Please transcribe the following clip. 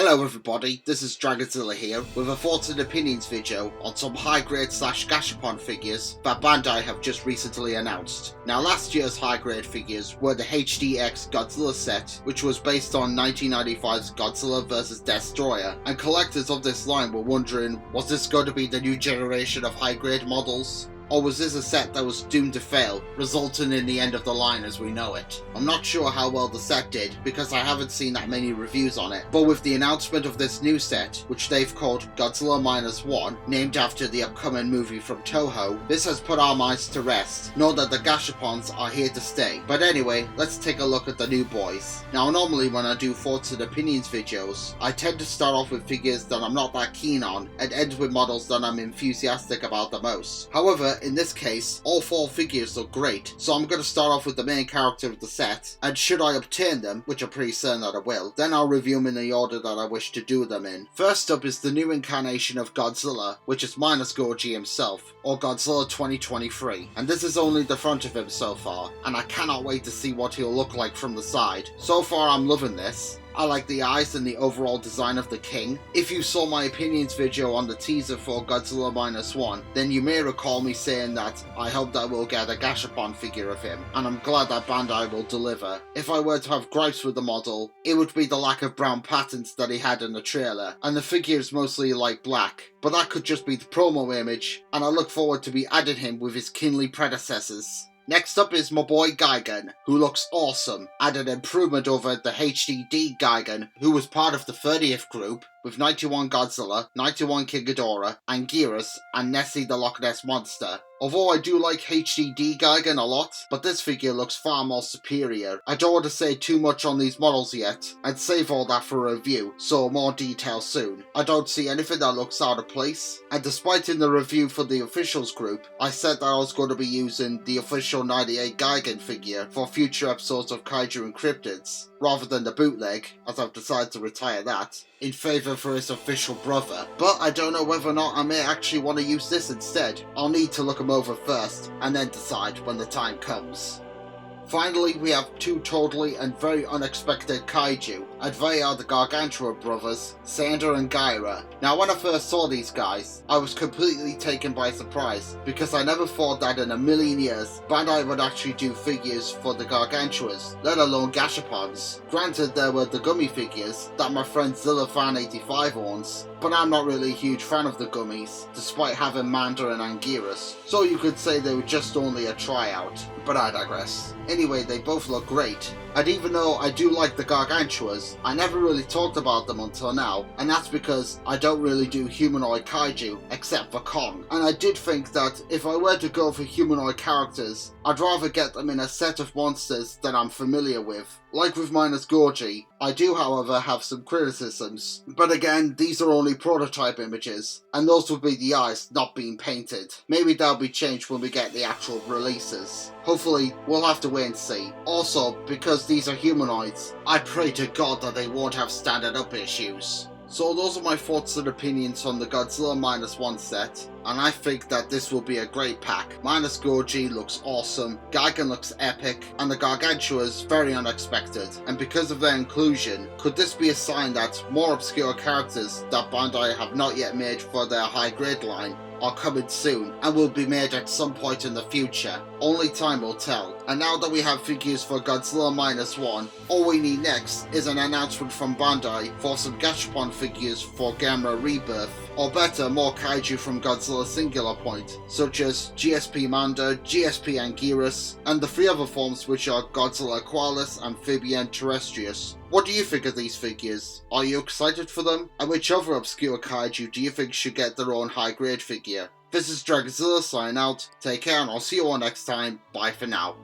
Hello everybody, this is Godzilla here with a thoughts and opinions video on some high grade / Gashapon figures that Bandai have just recently announced. Now last year's high grade figures were the HDX Godzilla set, which was based on 1995's Godzilla vs Destroyer, and collectors of this line were wondering, was this going to be the new generation of high grade models? Or was this a set that was doomed to fail, resulting in the end of the line as we know it? I'm not sure how well the set did, because I haven't seen that many reviews on it, but with the announcement of this new set, which they've called Godzilla Minus One, named after the upcoming movie from Toho, this has put our minds to rest. Know that the Gashapons are here to stay. But anyway, let's take a look at the new boys. Now normally when I do thoughts and opinions videos, I tend to start off with figures that I'm not that keen on, and end with models that I'm enthusiastic about the most. However, in this case, all 4 figures look great, so I'm going to start off with the main character of the set, and should I obtain them, which I'm pretty certain that I will, then I'll review them in the order that I wish to do them in. First up is the new incarnation of Godzilla, which is Minus Goji himself, or Godzilla 2023, and this is only the front of him so far, and I cannot wait to see what he'll look like from the side. So far I'm loving this. I like the eyes and the overall design of the king. If you saw my opinions video on the teaser for Godzilla Minus One, then you may recall me saying that I hope that we'll get a Gashapon figure of him, and I'm glad that Bandai will deliver. If I were to have gripes with the model, it would be the lack of brown patterns that he had in the trailer, and the figure is mostly light black, but that could just be the promo image, and I look forward to be adding him with his kingly predecessors. Next up is my boy Gigan, who looks awesome, and an improvement over the HDD Gigan, who was part of the 30th group, with 91 Godzilla, 91 King Ghidorah, Anguirus, and Nessie the Loch Ness Monster. Although I do like HDD Gigan a lot, but this figure looks far more superior. I don't want to say too much on these models yet, and save all that for a review, so more detail soon. I don't see anything that looks out of place, and despite in the review for the officials group, I said that I was going to be using the official 98 Gigan figure for future episodes of Kaiju and Cryptids, rather than the bootleg, as I've decided to retire that, in favour for his official brother. But I don't know whether or not I may actually want to use this instead. I'll need to look him over first, and then decide when the time comes. Finally, we have 2 totally and very unexpected kaiju, and they are the Gargantua brothers, Sander and Gyra. Now when I first saw these guys, I was completely taken by surprise, because I never thought that in a million years Bandai would actually do figures for the Gargantuas, let alone Gashapons. Granted, there were the Gummy Figures that my friend ZillaFan85 owns, but I'm not really a huge fan of the Gummies, despite having Manda and Anguirus, so you could say they were just only a tryout, but I digress. Anyway, they both look great, and even though I do like the Gargantuas, I never really talked about them until now, and that's because I don't really do humanoid kaiju, except for Kong. And I did think that if I were to go for humanoid characters, I'd rather get them in a set of monsters that I'm familiar with. Like with Minus Goji, I do however have some criticisms, but again, these are only prototype images, and those would be the eyes not being painted. Maybe that'll be changed when we get the actual releases. Hopefully, we'll have to wait and see. Also, because these are humanoids, I pray to God that they won't have standing up issues. So those are my thoughts and opinions on the Godzilla Minus One set, and I think that this will be a great pack. Minus Goji looks awesome, Gigan looks epic, and the Gargantuas very unexpected. And because of their inclusion, could this be a sign that more obscure characters that Bandai have not yet made for their high grade line are coming soon and will be made at some point in the future? Only time will tell. And now that we have figures for Godzilla Minus One, all we need next is an announcement from Bandai for some Gashapon figures for Gamera Rebirth, or better, more kaiju from Godzilla Singular Point, such as GSP Manda, GSP Anguirus, and the 3 other forms which are Godzilla Qualis, Amphibian, Terrestrius. What do you think of these figures? Are you excited for them? And which other obscure kaiju do you think should get their own high grade figure? This is Godzilla signing out, take care and I'll see you all next time, bye for now.